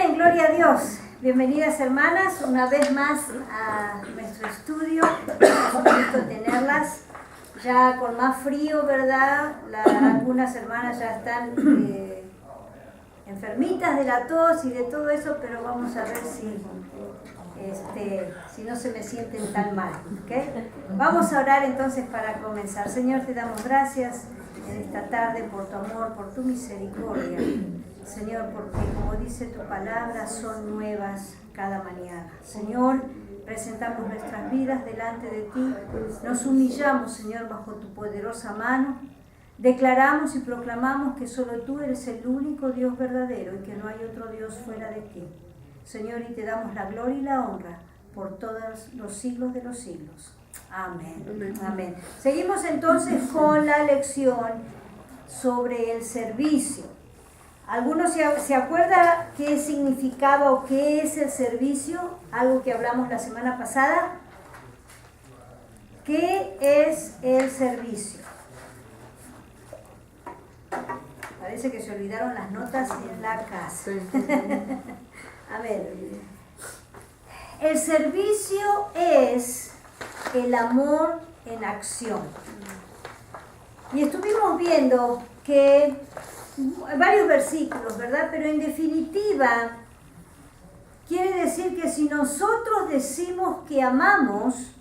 Amén, gloria a Dios. Bienvenidas hermanas, una vez más a nuestro estudio. Es un gusto tenerlas. Ya con más frío, ¿verdad? Algunas hermanas ya están enfermitas de la tos y de todo eso, pero vamos a ver si no se me sienten tan mal, ¿okay? Vamos a orar entonces para comenzar. Señor, te damos gracias en esta tarde por tu amor, por tu misericordia. Señor, porque como dice tu palabra, son nuevas cada mañana. Señor, presentamos nuestras vidas delante de ti, nos humillamos, Señor, bajo tu poderosa mano, declaramos y proclamamos que solo tú eres el único Dios verdadero y que no hay otro Dios fuera de ti. Señor, y te damos la gloria y la honra por todos los siglos de los siglos. Amén. Amén. Amén. Seguimos entonces con la lección sobre el servicio. ¿Alguno se acuerda qué significaba o qué es el servicio? Algo que hablamos la semana pasada. ¿Qué es el servicio? Parece que se olvidaron las notas en la casa. A ver, el servicio es el amor en acción. Y estuvimos viendo que varios versículos, ¿verdad? Pero en definitiva, quiere decir que si nosotros decimos que amamos,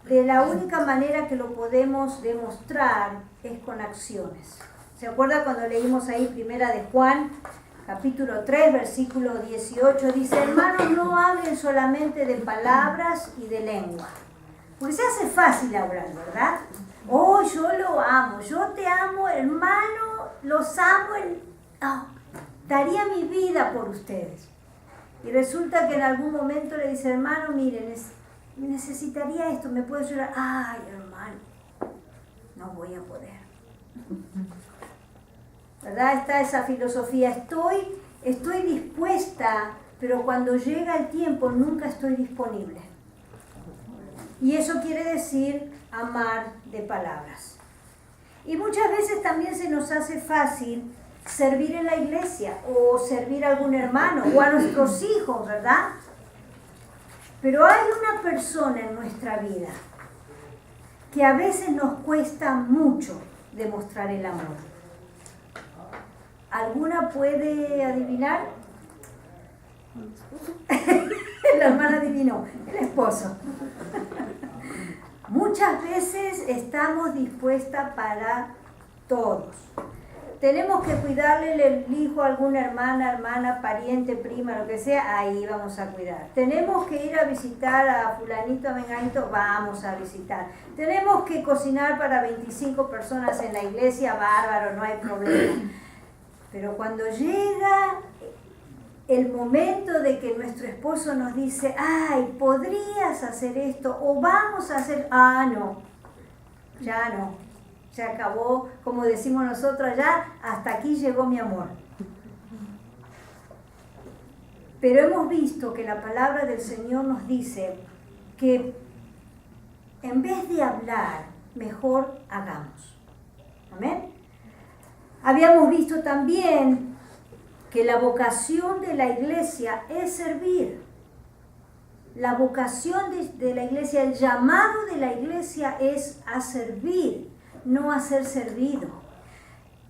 de la única manera que lo podemos demostrar es con acciones. ¿Se acuerda cuando leímos ahí Primera de Juan, capítulo 3, versículo 18? Dice, hermanos, no hablen solamente de palabras y de lengua. Porque se hace fácil hablar, ¿verdad? Oh, yo lo amo, yo te amo, hermano, los amo, daría mi vida por ustedes. Y resulta que en algún momento le dice, hermano, miren, necesitaría esto, ¿me puedes ayudar? Ay, hermano, no voy a poder. ¿Verdad? Está esa filosofía, estoy dispuesta, pero cuando llega el tiempo nunca estoy disponible. Y eso quiere decir amar de palabras. Y muchas veces también se nos hace fácil servir en la iglesia o servir a algún hermano o a nuestros hijos, ¿verdad? Pero hay una persona en nuestra vida que a veces nos cuesta mucho demostrar el amor. ¿Alguna puede adivinar? La hermana adivinó, el esposo. Muchas veces estamos dispuestas para todos. Tenemos que cuidarle el hijo a alguna hermana, pariente, prima, lo que sea, ahí vamos a cuidar. Tenemos que ir a visitar a fulanito, a menganito, vamos a visitar. Tenemos que cocinar para 25 personas en la iglesia, bárbaro, no hay problema. Pero cuando llega el momento de que nuestro esposo nos dice, ay, podrías hacer esto, o vamos a hacer, no, ya no, se acabó, como decimos nosotros ya, hasta aquí llegó mi amor. Pero hemos visto que la palabra del Señor nos dice que en vez de hablar, mejor hagamos. Amén. Habíamos visto también que la vocación de la iglesia es servir. La vocación de la iglesia, el llamado de la iglesia es a servir, no a ser servido.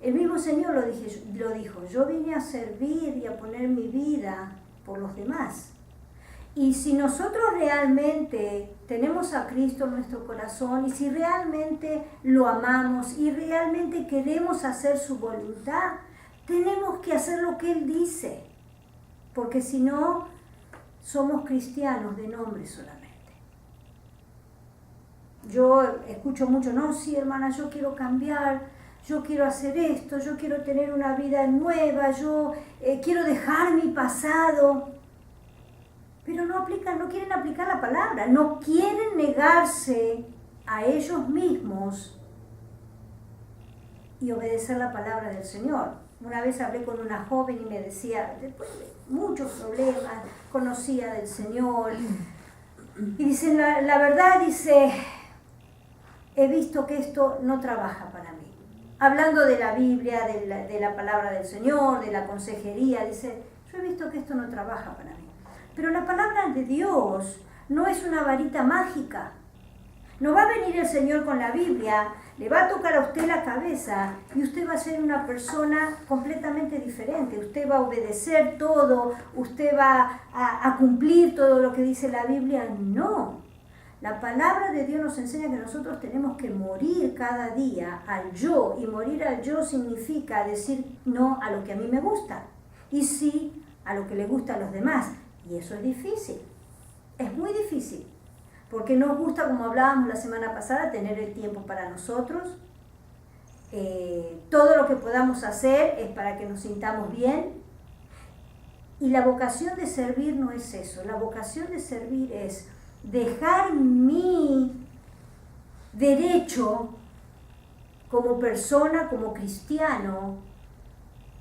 El mismo Señor lo dijo, yo vine a servir y a poner mi vida por los demás. Y si nosotros realmente tenemos a Cristo en nuestro corazón y si realmente lo amamos y realmente queremos hacer su voluntad, tenemos que hacer lo que Él dice, porque si no, somos cristianos de nombre solamente. Yo escucho mucho, no, sí hermana, yo quiero cambiar, yo quiero hacer esto, yo quiero tener una vida nueva, yo quiero dejar mi pasado, pero no quieren aplicar la palabra, no quieren negarse a ellos mismos y obedecer la palabra del Señor. Una vez hablé con una joven y me decía, después de muchos problemas, conocía del Señor. Y dice, la verdad, dice, he visto que esto no trabaja para mí. hablando de la Biblia, de la palabra del Señor, de la consejería, dice, yo he visto que esto no trabaja para mí. Pero la palabra de Dios no es una varita mágica. No va a venir el Señor con la Biblia, le va a tocar a usted la cabeza y usted va a ser una persona completamente diferente. Usted va a obedecer todo, usted va a cumplir todo lo que dice la Biblia. No. La palabra de Dios nos enseña que nosotros tenemos que morir cada día al yo. Y morir al yo significa decir no a lo que a mí me gusta y sí a lo que le gusta a los demás. Y eso es difícil. Es muy difícil. Porque nos gusta, como hablábamos la semana pasada, tener el tiempo para nosotros. Todo lo que podamos hacer es para que nos sintamos bien. Y la vocación de servir no es eso. La vocación de servir es dejar mi derecho como persona, como cristiano,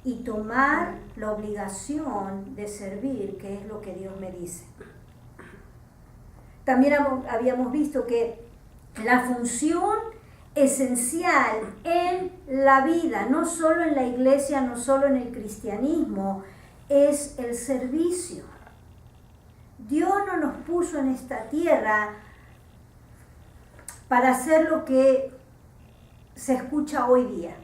y tomar la obligación de servir, que es lo que Dios me dice. También habíamos visto que la función esencial en la vida, no solo en la iglesia, no solo en el cristianismo, es el servicio. Dios no nos puso en esta tierra para hacer lo que se escucha hoy día.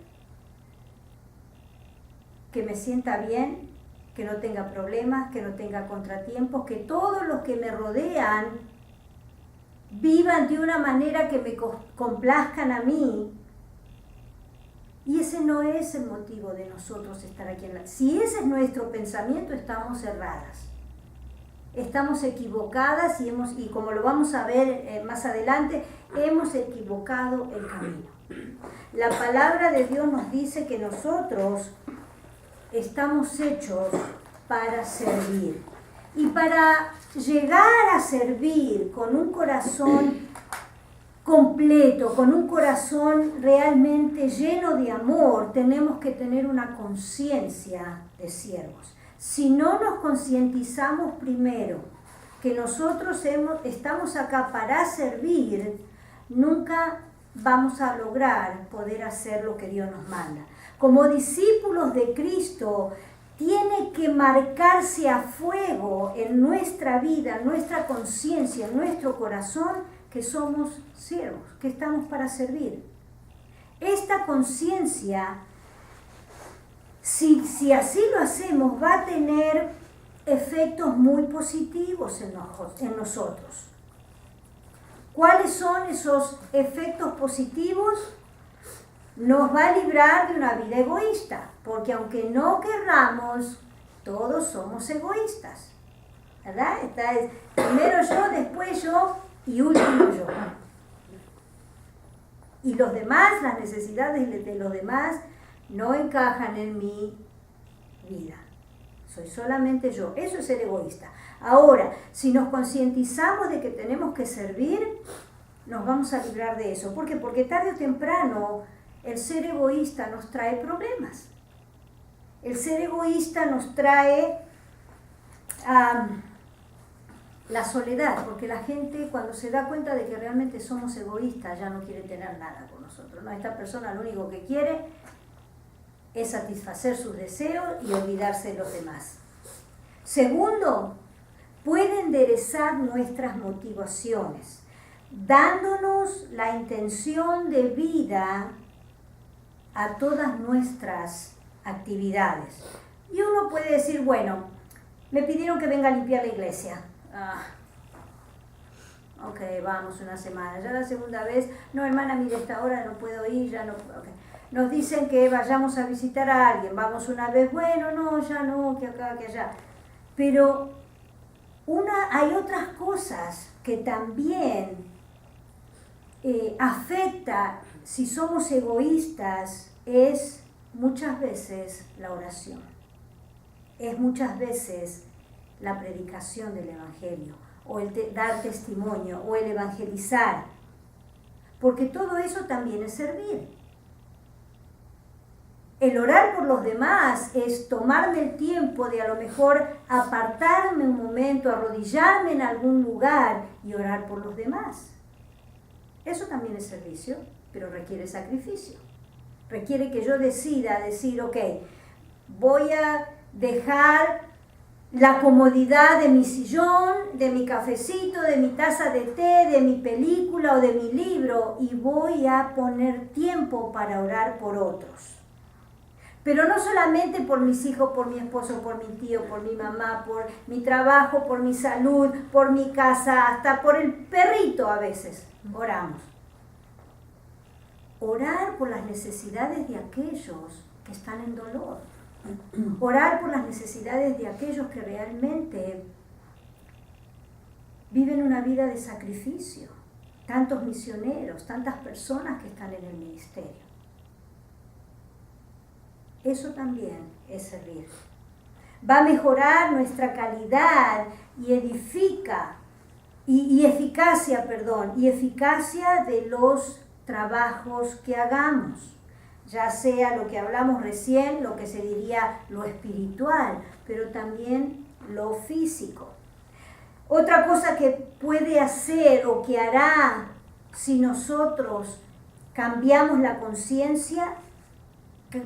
Que me sienta bien, que no tenga problemas, que no tenga contratiempos, que todos los que me rodean vivan de una manera que me complazcan a mí. Y ese no es el motivo de nosotros estar aquí en la... Si ese es nuestro pensamiento, estamos erradas. Estamos equivocadas y como lo vamos a ver más adelante, hemos equivocado el camino. La palabra de Dios nos dice que nosotros estamos hechos para servir. Y para llegar a servir con un corazón completo, con un corazón realmente lleno de amor, tenemos que tener una conciencia de siervos. Si no nos concientizamos primero que nosotros estamos acá para servir, nunca vamos a lograr poder hacer lo que Dios nos manda. Como discípulos de Cristo, tiene que marcarse a fuego en nuestra vida, en nuestra conciencia, en nuestro corazón, que somos siervos, que estamos para servir. Esta conciencia, si así lo hacemos, va a tener efectos muy positivos en nosotros. ¿Cuáles son esos efectos positivos? Nos va a librar de una vida egoísta, porque aunque no querramos, todos somos egoístas, ¿verdad? Primero yo, después yo y último yo. Y los demás, las necesidades de los demás no encajan en mi vida. Soy solamente yo. Eso es ser egoísta. Ahora, si nos concientizamos de que tenemos que servir, nos vamos a librar de eso. ¿Por qué? Porque tarde o temprano el ser egoísta nos trae problemas. El ser egoísta nos trae la soledad, porque la gente cuando se da cuenta de que realmente somos egoístas ya no quiere tener nada con nosotros, ¿no? Esta persona lo único que quiere es satisfacer sus deseos y olvidarse de los demás. Segundo, puede enderezar nuestras motivaciones, dándonos la intención de vida a todas nuestras actividades. Y uno puede decir, bueno, me pidieron que venga a limpiar la iglesia. Ok, vamos una semana. Ya la segunda vez, no hermana, mire, esta hora no puedo ir, ya no. Okay. Nos dicen que vayamos a visitar a alguien, vamos una vez, bueno, no, ya no, que acá, que allá. Pero hay otras cosas que también afecta, si somos egoístas, es muchas veces la oración. Es muchas veces la predicación del Evangelio, o el dar testimonio, o el evangelizar. Porque todo eso también es servir. El orar por los demás es tomarme el tiempo de a lo mejor apartarme un momento, arrodillarme en algún lugar y orar por los demás. Eso también es servicio, pero requiere sacrificio. Requiere que yo decida decir, ok, voy a dejar la comodidad de mi sillón, de mi cafecito, de mi taza de té, de mi película o de mi libro y voy a poner tiempo para orar por otros. Pero no solamente por mis hijos, por mi esposo, por mi tío, por mi mamá, por mi trabajo, por mi salud, por mi casa, hasta por el perrito a veces. Oramos. Orar por las necesidades de aquellos que están en dolor. Orar por las necesidades de aquellos que realmente viven una vida de sacrificio. Tantos misioneros, tantas personas que están en el ministerio. Eso también es servir. Va a mejorar nuestra calidad y eficacia de los trabajos que hagamos. Ya sea lo que hablamos recién, lo que se diría lo espiritual, pero también lo físico. Otra cosa que puede hacer o que hará si nosotros cambiamos la conciencia,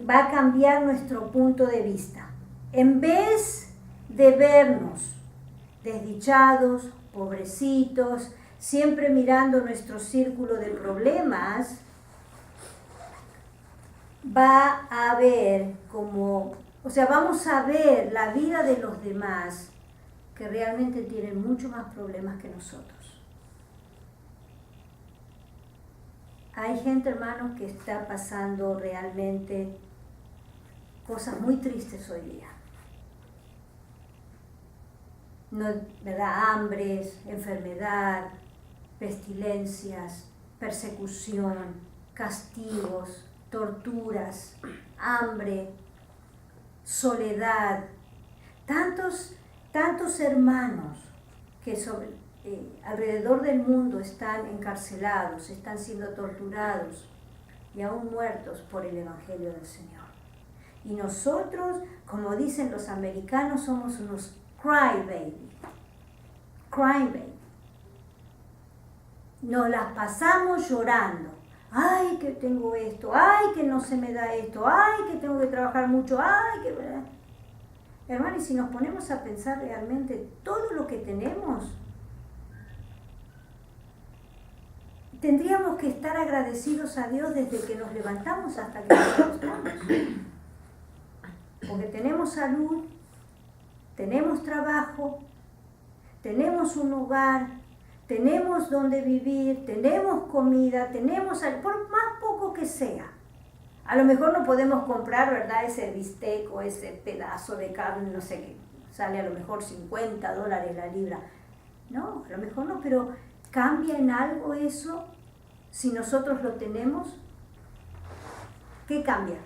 va a cambiar nuestro punto de vista. En vez de vernos desdichados, pobrecitos, siempre mirando nuestro círculo de problemas, vamos a ver la vida de los demás que realmente tienen mucho más problemas que nosotros. Hay gente, hermanos, que está pasando realmente cosas muy tristes hoy día. No, ¿verdad? Hambres, enfermedad, pestilencias, persecución, castigos, torturas, hambre, soledad. Tantos hermanos que alrededor del mundo están encarcelados, están siendo torturados y aún muertos por el Evangelio del Señor. Y nosotros, como dicen los americanos, somos unos crybaby. Nos las pasamos llorando. Ay, que tengo esto, ay, que no se me da esto, ay, que tengo que trabajar mucho, ay, que... Hermanos, y si nos ponemos a pensar realmente todo lo que tenemos, tendríamos que estar agradecidos a Dios desde que nos levantamos hasta que nos acostamos. Porque tenemos salud, tenemos trabajo, tenemos un hogar, tenemos donde vivir, tenemos comida, por más poco que sea. A lo mejor no podemos comprar, ¿verdad?, ese bistec o ese pedazo de carne, no sé qué, sale a lo mejor $50 la libra. No, a lo mejor no, pero ¿cambia en algo eso si nosotros lo tenemos? ¿Qué cambia?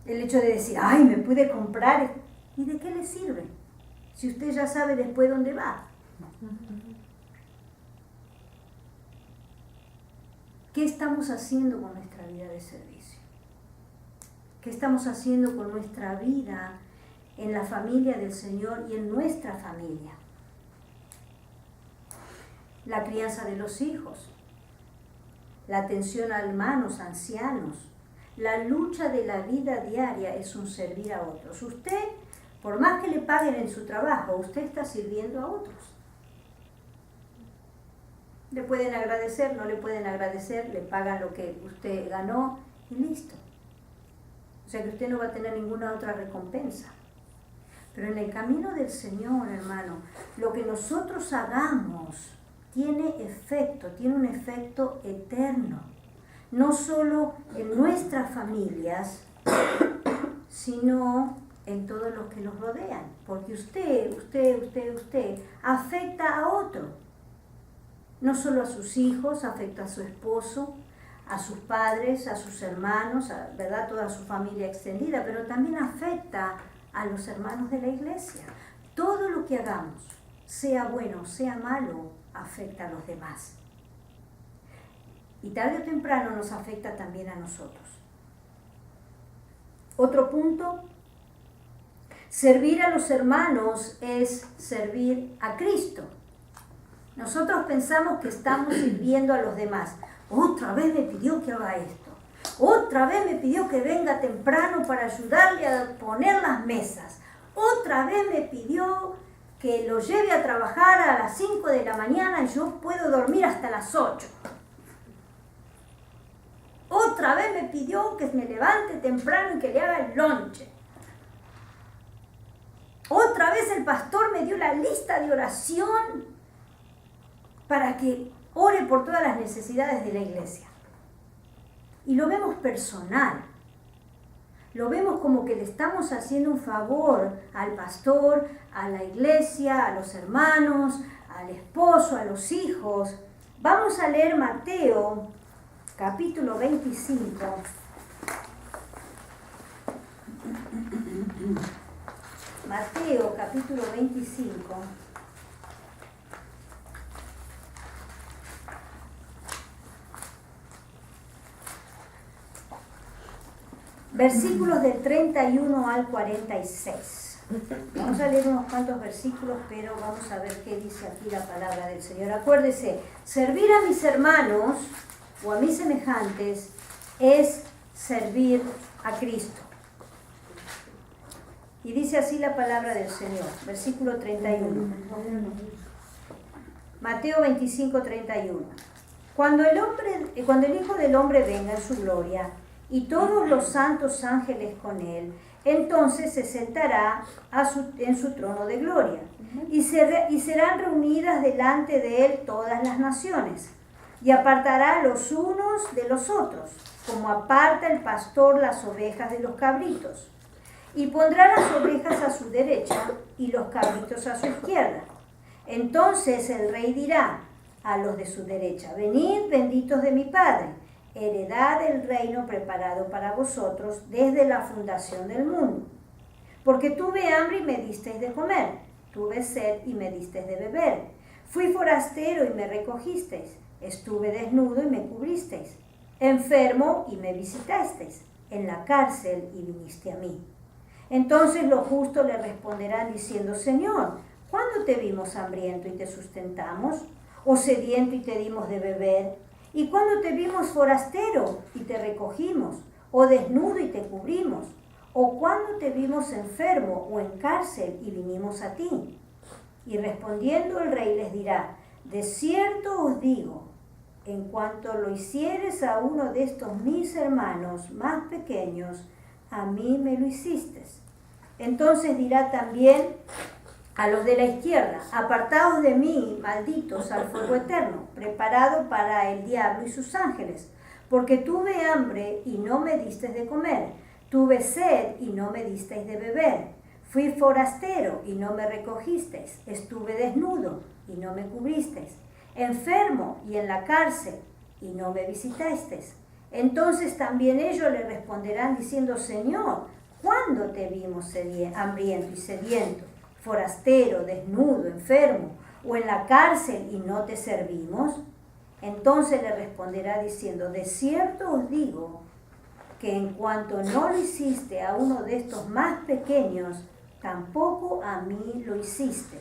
El hecho de decir, ay, me pude comprar, ¿y de qué le sirve? Si usted ya sabe después dónde va. ¿Qué estamos haciendo con nuestra vida de servicio? ¿Qué estamos haciendo con nuestra vida en la familia del Señor y en nuestra familia? La crianza de los hijos, la atención a hermanos, ancianos, la lucha de la vida diaria es un servir a otros. Usted, por más que le paguen en su trabajo, usted está sirviendo a otros. Le pueden agradecer, no le pueden agradecer, le pagan lo que usted ganó y listo. O sea que usted no va a tener ninguna otra recompensa. Pero en el camino del Señor, hermano, lo que nosotros hagamos tiene un efecto eterno. No solo en nuestras familias, sino en todos los que nos rodean. Porque usted afecta a otro. No solo a sus hijos, afecta a su esposo, a sus padres, a sus hermanos, ¿verdad?, toda su familia extendida, pero también afecta a los hermanos de la iglesia. Todo lo que hagamos, sea bueno, sea malo, afecta a los demás. Y tarde o temprano nos afecta también a nosotros. Otro punto, servir a los hermanos es servir a Cristo. Nosotros pensamos que estamos sirviendo a los demás. Otra vez me pidió que haga esto. Otra vez me pidió que venga temprano para ayudarle a poner las mesas. Otra vez me pidió que lo lleve a trabajar a las 5 de la mañana y yo puedo dormir hasta las 8. Otra vez me pidió que me levante temprano y que le haga el lonche. Otra vez el pastor me dio la lista de oración para que ore por todas las necesidades de la iglesia. Y lo vemos personal. Lo vemos como que le estamos haciendo un favor al pastor, a la iglesia, a los hermanos, al esposo, a los hijos. Vamos a leer Mateo, capítulo 25. Mateo, capítulo 25. Versículos del 31 al 46. Vamos a leer unos cuantos versículos, pero vamos a ver qué dice aquí la palabra del Señor. Acuérdese, servir a mis hermanos o a mis semejantes es servir a Cristo. Y dice así la palabra del Señor, versículo 31. Mateo 25, 31. Cuando el Hijo del Hombre venga en su gloria, y todos los santos ángeles con él, entonces se sentará en su trono de gloria, y serán reunidas delante de él todas las naciones, y apartará los unos de los otros, como aparta el pastor las ovejas de los cabritos, y pondrá las ovejas a su derecha y los cabritos a su izquierda. Entonces el rey dirá a los de su derecha: venid, benditos de mi Padre, heredad el reino preparado para vosotros desde la fundación del mundo. Porque tuve hambre y me disteis de comer, tuve sed y me disteis de beber, fui forastero y me recogisteis, estuve desnudo y me cubristeis, enfermo y me visitasteis, en la cárcel y viniste a mí. Entonces los justos le responderán diciendo: Señor, ¿cuándo te vimos hambriento y te sustentamos? ¿O sediento y te dimos de beber? ¿Y cuándo te vimos forastero y te recogimos? ¿O desnudo y te cubrimos? ¿O cuándo te vimos enfermo o en cárcel y vinimos a ti? Y respondiendo el rey les dirá: de cierto os digo, en cuanto lo hicieres a uno de estos mis hermanos más pequeños, a mí me lo hiciste. Entonces dirá también a los de la izquierda: apartaos de mí, malditos, al fuego eterno, preparado para el diablo y sus ángeles, porque tuve hambre y no me disteis de comer, tuve sed y no me disteis de beber, fui forastero y no me recogisteis, estuve desnudo y no me cubristeis, enfermo y en la cárcel y no me visitasteis. Entonces también ellos le responderán diciendo: Señor, ¿cuándo te vimos hambriento y sediento, forastero, desnudo, enfermo, o en la cárcel y no te servimos? Entonces le responderá diciendo: de cierto os digo que en cuanto no lo hiciste a uno de estos más pequeños, tampoco a mí lo hiciste.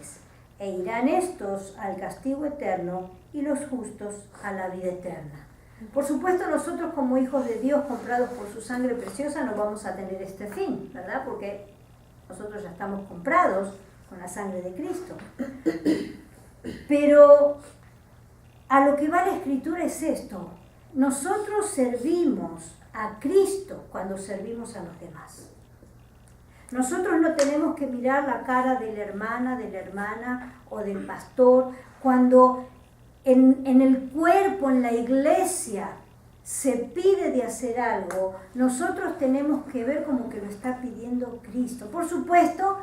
E irán estos al castigo eterno y los justos a la vida eterna. Por supuesto, nosotros como hijos de Dios, comprados por su sangre preciosa, no vamos a tener este fin, ¿verdad? Porque nosotros ya estamos comprados con la sangre de Cristo. Pero a lo que va la Escritura es esto: nosotros servimos a Cristo cuando servimos a los demás. Nosotros no tenemos que mirar la cara de la hermana o del pastor cuando en el cuerpo, en la iglesia, se pide de hacer algo. Nosotros tenemos que ver como que lo está pidiendo Cristo. Por supuesto,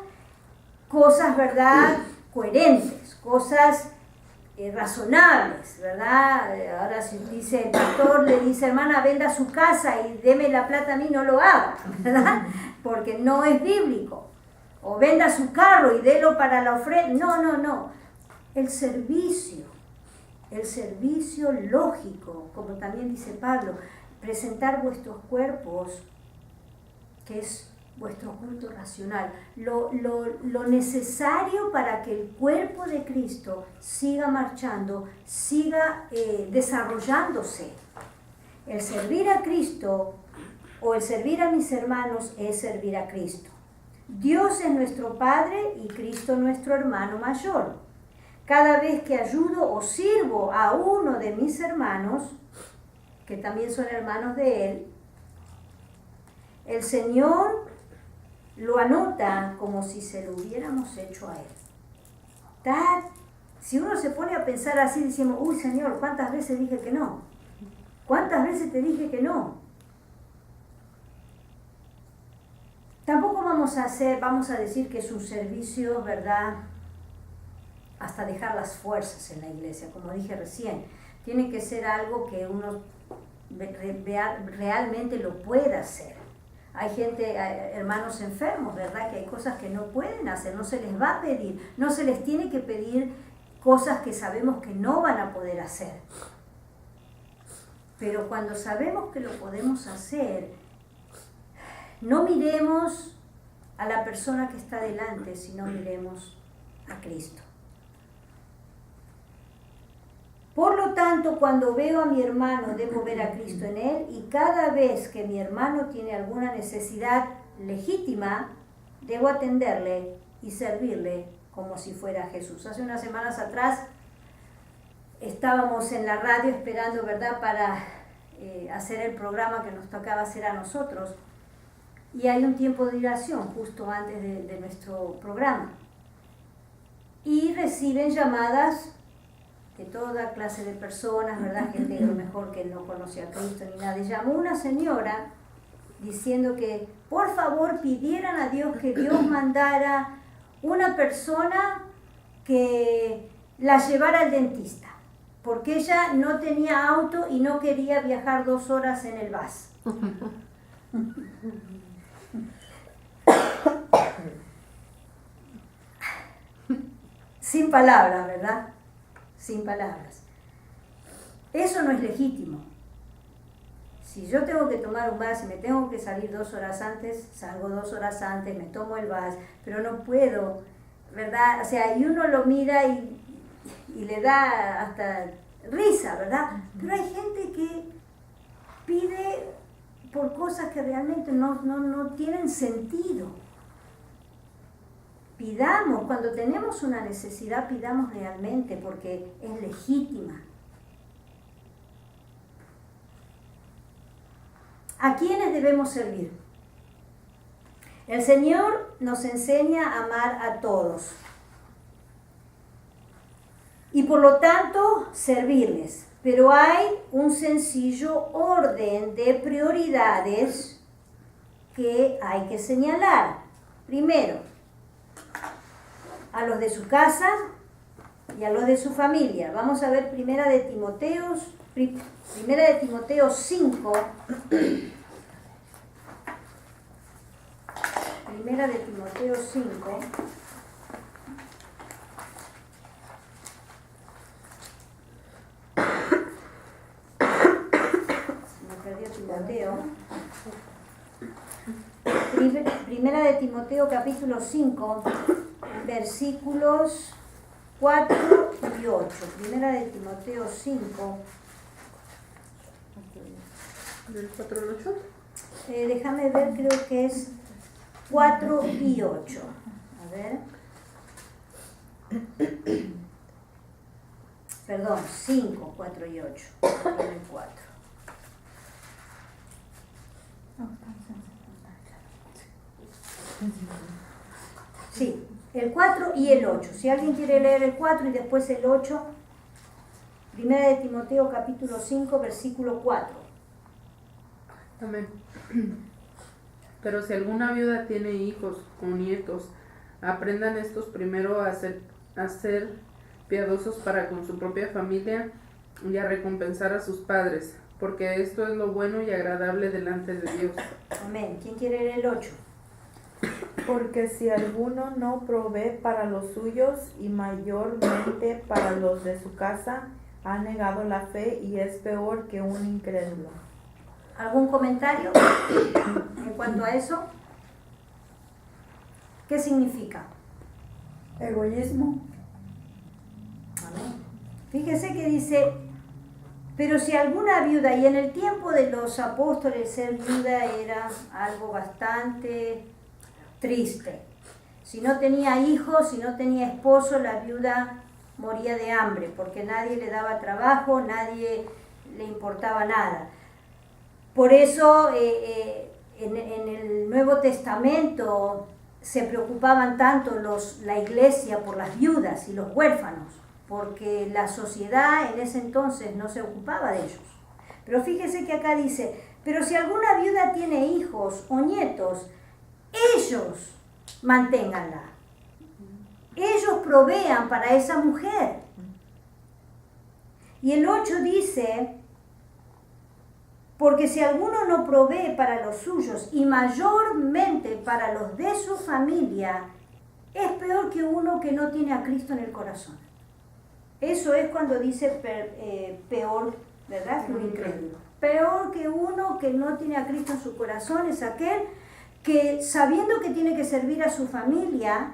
cosas, ¿verdad?, coherentes, cosas razonables, ¿verdad? Ahora si dice el pastor, le dice: hermana, venda su casa y deme la plata a mí, no lo haga, ¿verdad? Porque no es bíblico. O venda su carro y délo para la ofrenda. No. El servicio lógico, como también dice Pablo, presentar vuestros cuerpos, que es vuestro culto racional, lo necesario para que el cuerpo de Cristo siga marchando, siga desarrollándose. El servir a Cristo o el servir a mis hermanos es servir a Cristo. Dios es nuestro Padre y Cristo nuestro hermano mayor. Cada vez que ayudo o sirvo a uno de mis hermanos, que también son hermanos de Él, el Señor lo anota como si se lo hubiéramos hecho a Él. Si uno se pone a pensar así, decimos, uy Señor, ¿cuántas veces dije que no? ¿Cuántas veces te dije que no? Tampoco vamos a decir que es un servicio, ¿verdad?, hasta dejar las fuerzas en la iglesia, como dije recién. Tiene que ser algo que uno realmente lo pueda hacer. Hay gente, hermanos enfermos, ¿verdad?, que hay cosas que no pueden hacer, no se les va a pedir, no se les tiene que pedir cosas que sabemos que no van a poder hacer. Pero cuando sabemos que lo podemos hacer, no miremos a la persona que está delante, sino miremos a Cristo. Por lo tanto, cuando veo a mi hermano, debo ver a Cristo en él, y cada vez que mi hermano tiene alguna necesidad legítima, debo atenderle y servirle como si fuera Jesús. Hace unas semanas atrás estábamos en la radio esperando, ¿verdad?, para hacer el programa que nos tocaba hacer a nosotros, y hay un tiempo de oración justo antes de nuestro programa, y reciben llamadas de toda clase de personas, ¿verdad?, gente a lo mejor que no conocía a Cristo ni nada. Y llamó una señora diciendo que por favor pidieran a Dios que Dios mandara una persona que la llevara al dentista, porque ella no tenía auto y no quería viajar 2 horas en el bus. Sin palabras, ¿verdad? Sin palabras. Eso no es legítimo. Si yo tengo que tomar un bus y me tengo que salir 2 horas antes, salgo 2 horas antes, me tomo el bus, pero no puedo, ¿verdad? O sea, y uno lo mira y le da hasta risa, ¿verdad? Pero hay gente que pide por cosas que realmente no tienen sentido. Pidamos, cuando tenemos una necesidad, pidamos realmente, porque es legítima. ¿A quiénes debemos servir? El Señor nos enseña a amar a todos y por lo tanto servirles, pero hay un sencillo orden de prioridades que hay que señalar. Primero, a los de su casa y a los de su familia. Vamos a ver Primera de Timoteo 5. Primera de Timoteo 5. Me perdió Timoteo. Primera de Timoteo capítulo 5, versículos 4 y 8. Primera de Timoteo 5. ¿Del 4 al 8? Déjame ver, creo que es 4 y 8. A ver. Perdón, 5, 4 y 8. El 4. Sí, el 4 y el 8. Si alguien quiere leer el 4 y después el 8, Primera de Timoteo capítulo 5, versículo 4. Amén. Pero si alguna viuda tiene hijos o nietos, aprendan estos primero a ser piadosos para con su propia familia y a recompensar a sus padres, porque esto es lo bueno y agradable delante de Dios. Amén. ¿Quién quiere leer el 8? Porque si alguno no provee para los suyos y mayormente para los de su casa, ha negado la fe y es peor que un incrédulo. ¿Algún comentario en cuanto a eso? ¿Qué significa? Egoísmo. Amén. Fíjese que dice, Pero si alguna viuda, y en el tiempo de los apóstoles ser viuda era algo bastante triste. Si no tenía hijos, si no tenía esposo, la viuda moría de hambre, porque nadie le daba trabajo, nadie le importaba nada. Por eso en el Nuevo Testamento se preocupaban tanto la iglesia por las viudas y los huérfanos, porque la sociedad en ese entonces no se ocupaba de ellos. Pero fíjese que acá dice, pero si alguna viuda tiene hijos o nietos, ellos manténganla. Ellos provean para esa mujer. Y el 8 dice, porque si alguno no provee para los suyos y mayormente para los de su familia, es peor que uno que no tiene a Cristo en el corazón. Eso es cuando dice peor, ¿verdad? Que un incrédulo. Peor que uno que no tiene a Cristo en su corazón es aquel que, sabiendo que tiene que servir a su familia,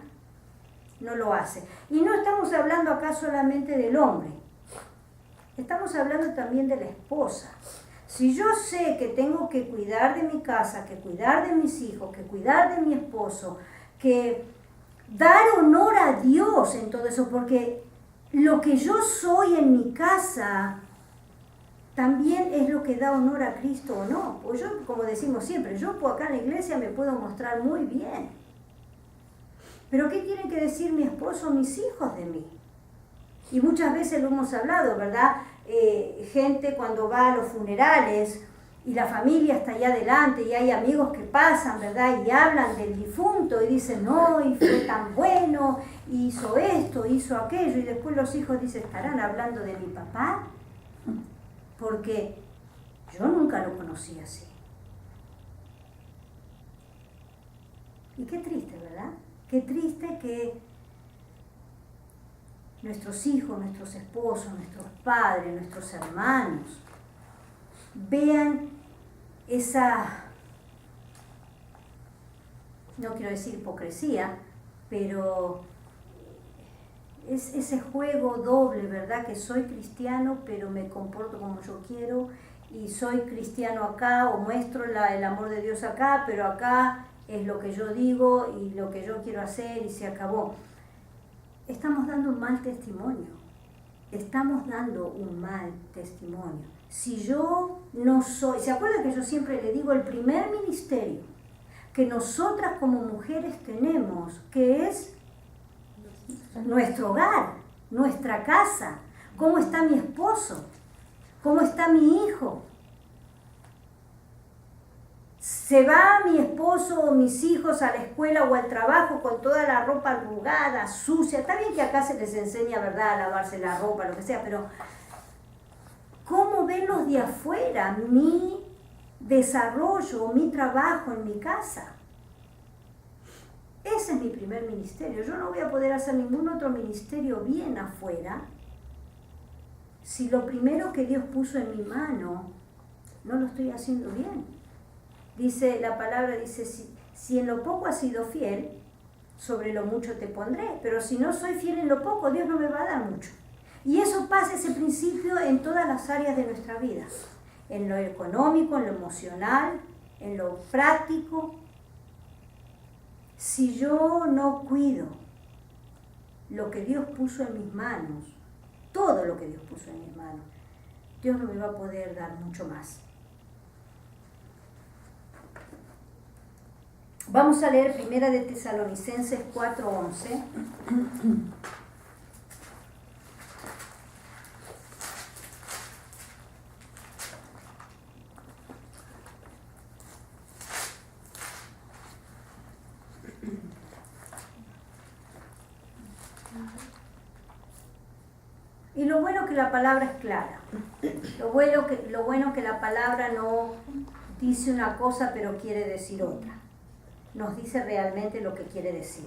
no lo hace. Y no estamos hablando acá solamente del hombre, estamos hablando también de la esposa. Si yo sé que tengo que cuidar de mi casa, que cuidar de mis hijos, que cuidar de mi esposo, que dar honor a Dios en todo eso, porque lo que yo soy en mi casa también es lo que da honor a Cristo o no. Pues yo, como decimos siempre, yo acá en la iglesia me puedo mostrar muy bien. Pero ¿qué tienen que decir mi esposo o mis hijos de mí? Y muchas veces lo hemos hablado, ¿verdad? Gente cuando va a los funerales y la familia está allá adelante y hay amigos que pasan, ¿verdad? Y hablan del difunto y dicen, no, y fue tan bueno, hizo esto, hizo aquello. Y después los hijos dicen, ¿estarán hablando de mi papá? Porque yo nunca lo conocí así. Y qué triste, ¿verdad? Qué triste que nuestros hijos, nuestros esposos, nuestros padres, nuestros hermanos vean esa, no quiero decir hipocresía, pero es ese juego doble, ¿verdad? Que soy cristiano, pero me comporto como yo quiero, y soy cristiano acá, o muestro el amor de Dios acá, pero acá es lo que yo digo y lo que yo quiero hacer y se acabó. Estamos dando un mal testimonio. Estamos dando un mal testimonio. Si yo no soy, ¿se acuerdan que yo siempre le digo el primer ministerio que nosotras como mujeres tenemos, que es nuestro hogar, nuestra casa? ¿Cómo está mi esposo? ¿Cómo está mi hijo? ¿Se va mi esposo o mis hijos a la escuela o al trabajo con toda la ropa arrugada, sucia? Está bien que acá se les enseña, ¿verdad?, a lavarse la ropa, lo que sea, pero ¿cómo ven los de afuera mi desarrollo, mi trabajo en mi casa? Ese es mi primer ministerio. Yo no voy a poder hacer ningún otro ministerio bien afuera si lo primero que Dios puso en mi mano no lo estoy haciendo bien. Dice, la palabra dice, si en lo poco has sido fiel, sobre lo mucho te pondré. Pero si no soy fiel en lo poco, Dios no me va a dar mucho. Y eso pasa, ese principio, en todas las áreas de nuestra vida. En lo económico, en lo emocional, en lo práctico. Si yo no cuido lo que Dios puso en mis manos, todo lo que Dios puso en mis manos, Dios no me va a poder dar mucho más. Vamos a leer 1 de Tesalonicenses 4:11. Y lo bueno que la palabra es clara. Lo bueno que la palabra no dice una cosa pero quiere decir otra. Nos dice realmente lo que quiere decir.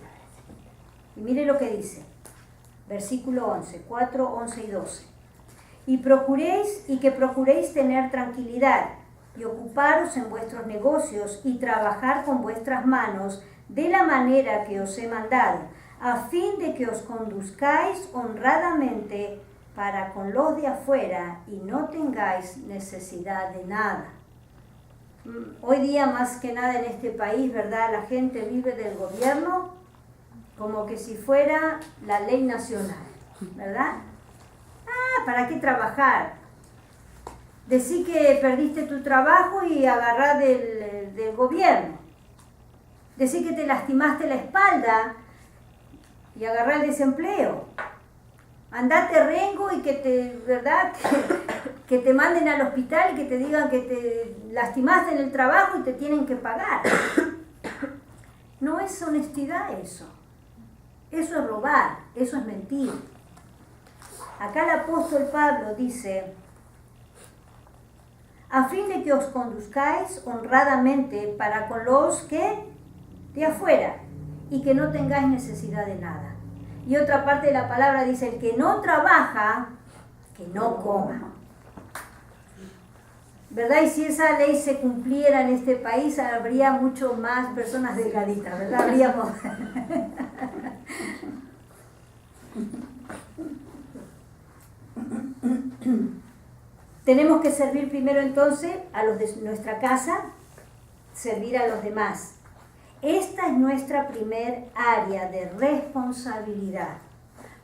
Y mire lo que dice, versículo 11, 4, 11 y 12. Y que procuréis tener tranquilidad y ocuparos en vuestros negocios y trabajar con vuestras manos de la manera que os he mandado, a fin de que os conduzcáis honradamente para con los de afuera y no tengáis necesidad de nada. Hoy día más que nada en este país, ¿verdad? La gente vive del gobierno como que si fuera la ley nacional, ¿verdad? ¿Para qué trabajar? Decí que perdiste tu trabajo y agarrás del gobierno. Decí que te lastimaste la espalda y agarrá el desempleo. Andate rengo y que te, ¿verdad? Que te manden al hospital y que te digan que te lastimaste en el trabajo y te tienen que pagar. No es honestidad eso. Eso es robar, eso es mentir. Acá el apóstol Pablo dice, a fin de que os conduzcáis honradamente para con los que de afuera y que no tengáis necesidad de nada. Y otra parte de la palabra dice, el que no trabaja, que no coma. ¿Verdad? Y si esa ley se cumpliera en este país, habría mucho más personas delgaditas, ¿verdad? Habríamos... Tenemos que servir primero entonces a los de nuestra casa, servir a los demás. Esta es nuestra primer área de responsabilidad.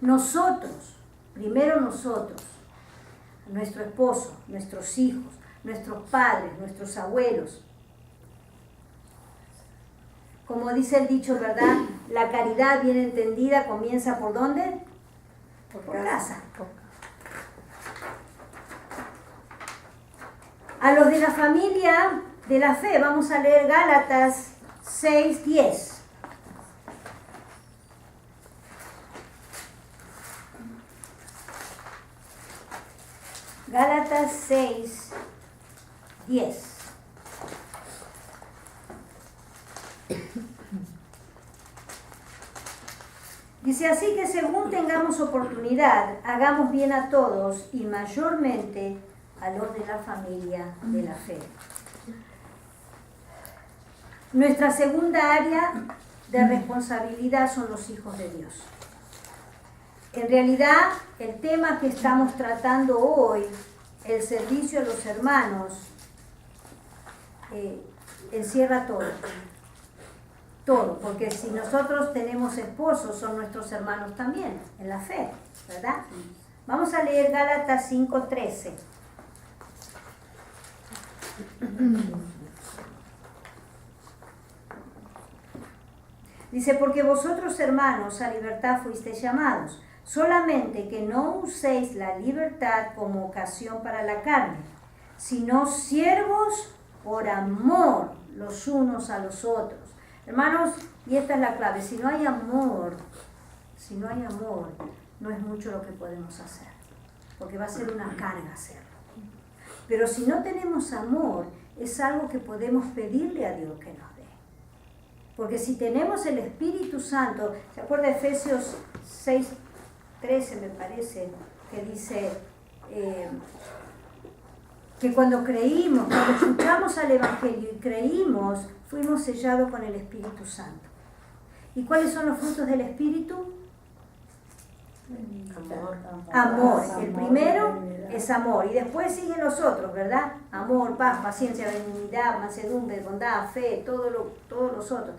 Nosotros, primero nosotros, nuestro esposo, nuestros hijos, nuestros padres, nuestros abuelos. Como dice el dicho, ¿verdad? La caridad bien entendida comienza ¿por dónde? Por casa. A los de la familia de la fe, vamos a leer Gálatas 6:10. Gálatas 6:10. Dice, así que según tengamos oportunidad, hagamos bien a todos y mayormente a los de la familia de la fe. Nuestra segunda área de responsabilidad son los hijos de Dios. En realidad, el tema que estamos tratando hoy, el servicio a los hermanos, encierra todo. Todo, porque si nosotros tenemos esposos, son nuestros hermanos también, en la fe, ¿verdad? Vamos a leer Gálatas 5:13. Dice, porque vosotros, hermanos, a libertad fuisteis llamados, solamente que no uséis la libertad como ocasión para la carne, sino siervos por amor los unos a los otros. Hermanos, y esta es la clave, si no hay amor, no es mucho lo que podemos hacer, porque va a ser una carga hacerlo. Pero si no tenemos amor, es algo que podemos pedirle a Dios que nos dé. Porque si tenemos el Espíritu Santo, ¿se acuerda Efesios 6:13 me parece? Que dice que cuando creímos, cuando escuchamos al Evangelio y creímos, fuimos sellados con el Espíritu Santo. ¿Y cuáles son los frutos del Espíritu? Amor. El primero es amor. Y después siguen los otros, ¿verdad? Amor, paz, paciencia, benignidad, mansedumbre, bondad, fe, todos los otros.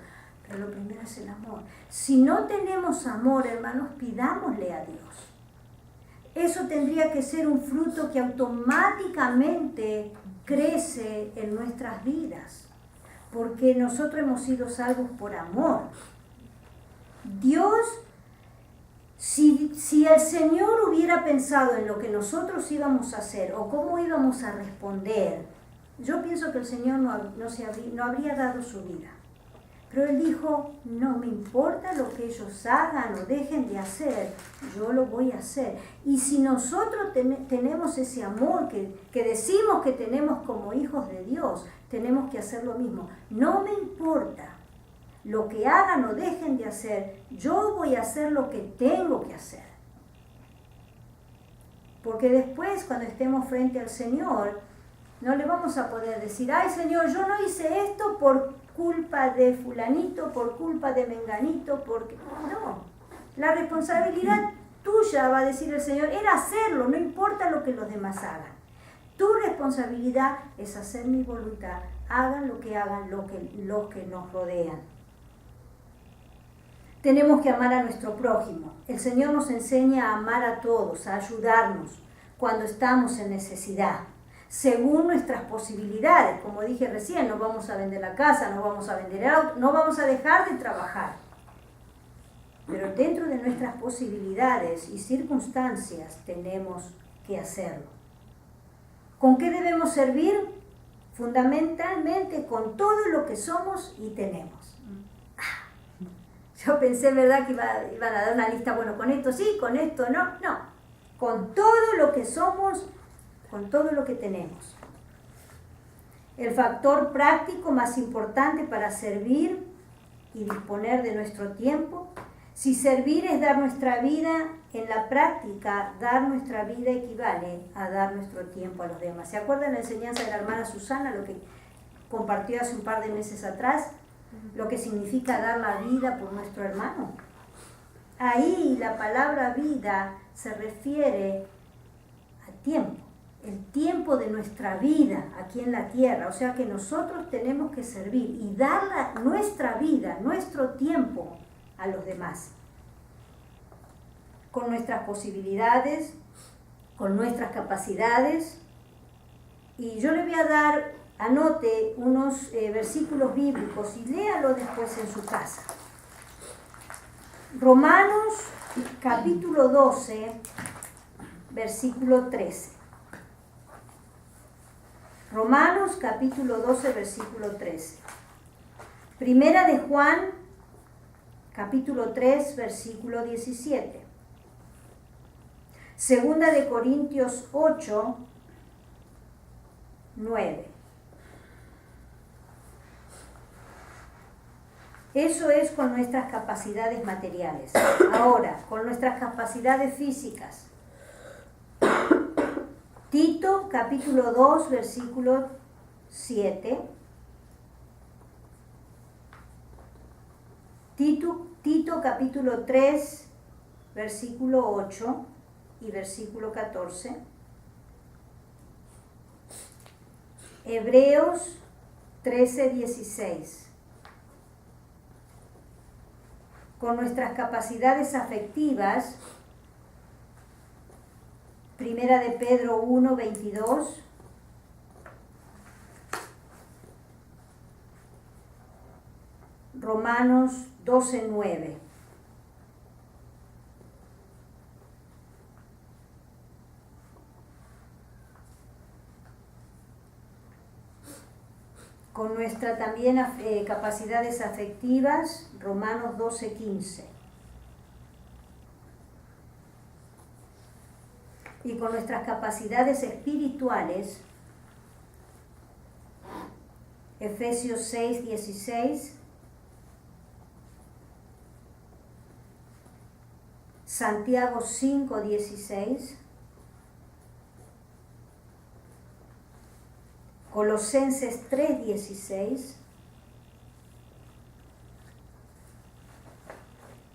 Pero lo primero es el amor. Si no tenemos amor, hermanos, pidámosle a Dios. Eso tendría que ser un fruto que automáticamente crece en nuestras vidas. Porque nosotros hemos sido salvos por amor. Dios, si el Señor hubiera pensado en lo que nosotros íbamos a hacer o cómo íbamos a responder, yo pienso que el Señor no habría dado su vida. Pero Él dijo, no me importa lo que ellos hagan o dejen de hacer, yo lo voy a hacer. Y si nosotros tenemos ese amor que decimos que tenemos como hijos de Dios, tenemos que hacer lo mismo. No me importa lo que hagan o dejen de hacer, yo voy a hacer lo que tengo que hacer. Porque después, cuando estemos frente al Señor, no le vamos a poder decir, ay Señor, yo no hice esto por culpa de fulanito, por culpa de menganito, porque... No, la responsabilidad tuya, va a decir el Señor, era hacerlo, no importa lo que los demás hagan. Tu responsabilidad es hacer mi voluntad, hagan lo que hagan los que nos rodean. Tenemos que amar a nuestro prójimo. El Señor nos enseña a amar a todos, a ayudarnos cuando estamos en necesidad, según nuestras posibilidades. Como dije recién, no vamos a vender la casa, no vamos a vender el auto, no vamos a dejar de trabajar. Pero dentro de nuestras posibilidades y circunstancias tenemos que hacerlo. ¿Con qué debemos servir? Fundamentalmente con todo lo que somos y tenemos. Yo pensé, ¿verdad?, que iban a dar una lista, bueno, con esto sí, con esto no. No, con todo lo que somos, con todo lo que tenemos. El factor práctico más importante para servir y disponer de nuestro tiempo. Si servir es dar nuestra vida, en la práctica, dar nuestra vida equivale a dar nuestro tiempo a los demás. ¿Se acuerdan la enseñanza de la hermana Susana, lo que compartió hace un par de meses atrás? Lo que significa dar la vida por nuestro hermano. Ahí la palabra vida se refiere al tiempo, el tiempo de nuestra vida aquí en la tierra. O sea que nosotros tenemos que servir y dar nuestra vida, nuestro tiempo a los demás, con nuestras posibilidades, con nuestras capacidades. Y yo le voy a dar, anote unos versículos bíblicos y léalo después en su casa. Romanos capítulo 12, versículo 13. Romanos capítulo 12, versículo 13. Primera de Juan capítulo 3, versículo 17. Segunda de Corintios 8, 9. Eso es con nuestras capacidades materiales. Ahora, con nuestras capacidades físicas. Tito, capítulo 2, versículo 7. Tito, capítulo 3, versículo 8 y versículo 14. Hebreos 13, 16. Con nuestras capacidades afectivas, Primera de Pedro 1, 22. Romanos 12, 9. Con nuestras también capacidades afectivas, Romanos 12, 15. Y con nuestras capacidades espirituales, Efesios 6, 16. Santiago 5, 16. Colosenses 3, 16.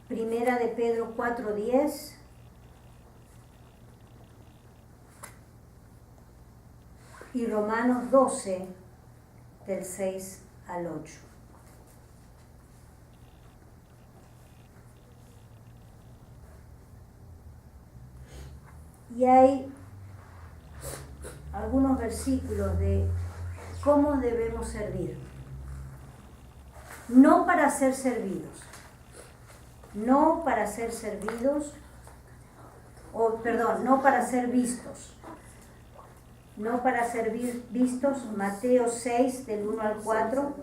Primera de Pedro 4, 10. Y Romanos 12, del 6 al 8. Y hay algunos versículos de cómo debemos servir. No para ser servidos. No para ser servidos. No para ser vistos. No para ser vistos. Mateo 6, del 1 al 4.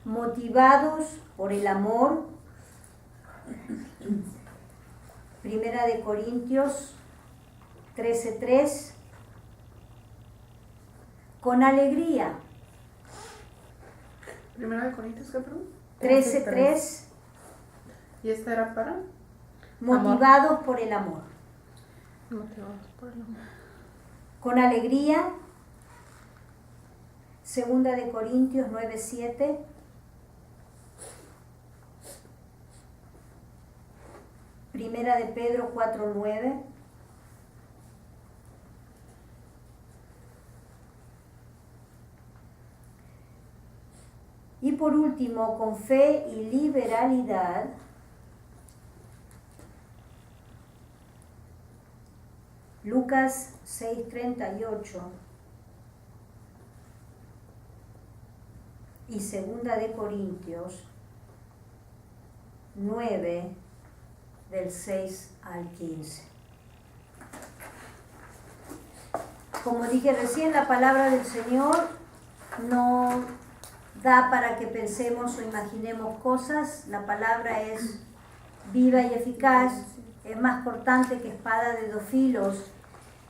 Motivados por el amor. Primera de Corintios 13:3. Con alegría. Primera de Corintios, ¿qué, perdón? 13:3. ¿Y esta era para? Motivados por el amor. Motivados por el amor. Con alegría. Segunda de Corintios 9:7. Primera de Pedro 4:9. Y por último, con fe y liberalidad, Lucas 6:38 y Segunda de Corintios 9, del 6 al 15. Como dije recién, la palabra del Señor no da para que pensemos o imaginemos cosas. La palabra es viva y eficaz, es más cortante que espada de dos filos.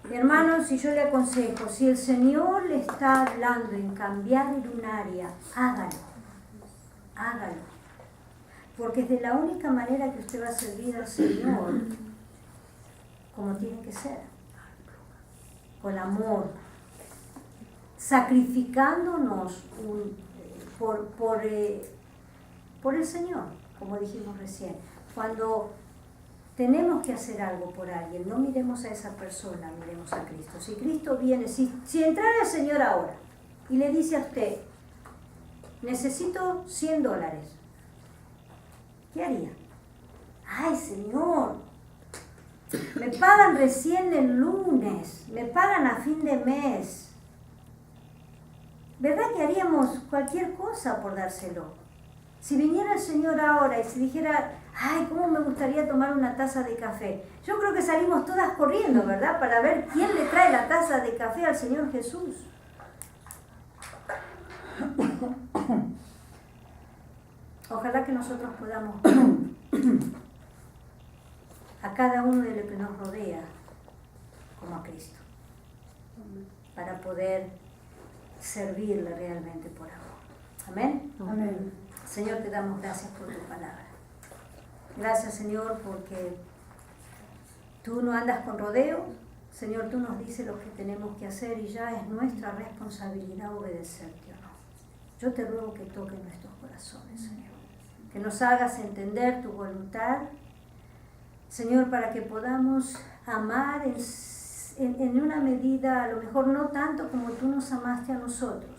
Mi hermano, si yo le aconsejo, si el Señor le está hablando en cambiar en un área, hágalo, hágalo. Porque es de la única manera que usted va a servir al Señor como tiene que ser, con amor, sacrificándonos por el Señor, como dijimos recién. Cuando tenemos que hacer algo por alguien, no miremos a esa persona, miremos a Cristo. Si Cristo viene, si entrara el Señor ahora y le dice a usted, necesito $100, ¿qué haría? Ay, Señor, me pagan recién el lunes, me pagan a fin de mes. ¿Verdad que haríamos cualquier cosa por dárselo? Si viniera el Señor ahora y se dijera, ay, cómo me gustaría tomar una taza de café. Yo creo que salimos todas corriendo, ¿verdad? Para ver quién le trae la taza de café al Señor Jesús. Ojalá que nosotros podamos a cada uno de los que nos rodea como a Cristo, para poder servirle realmente por amor. Amén. Amén. Señor, te damos gracias por tu palabra. Gracias, Señor, porque tú no andas con rodeo. Señor, tú nos dices lo que tenemos que hacer y ya es nuestra responsabilidad obedecerte o no. Yo te ruego que toques nuestros corazones, Señor. Que nos hagas entender tu voluntad, Señor, para que podamos amar en una medida, a lo mejor no tanto como tú nos amaste a nosotros,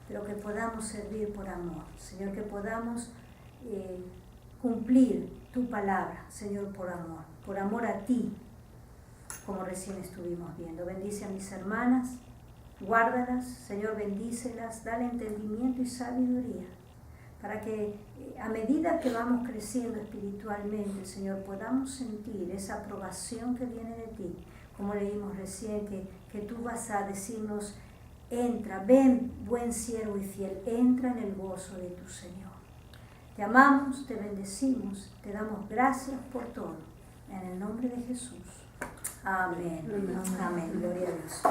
pero que podamos servir por amor. Señor, que podamos cumplir tu palabra, Señor, por amor a ti, como recién estuvimos viendo. Bendice a mis hermanas, guárdalas, Señor, bendícelas, dale entendimiento y sabiduría, para que a medida que vamos creciendo espiritualmente, Señor, podamos sentir esa aprobación que viene de ti, como leímos recién, que tú vas a decirnos, entra, ven, buen siervo y fiel, entra en el gozo de tu Señor. Te amamos, te bendecimos, te damos gracias por todo. En el nombre de Jesús. Amén. Amén. Gloria a Dios.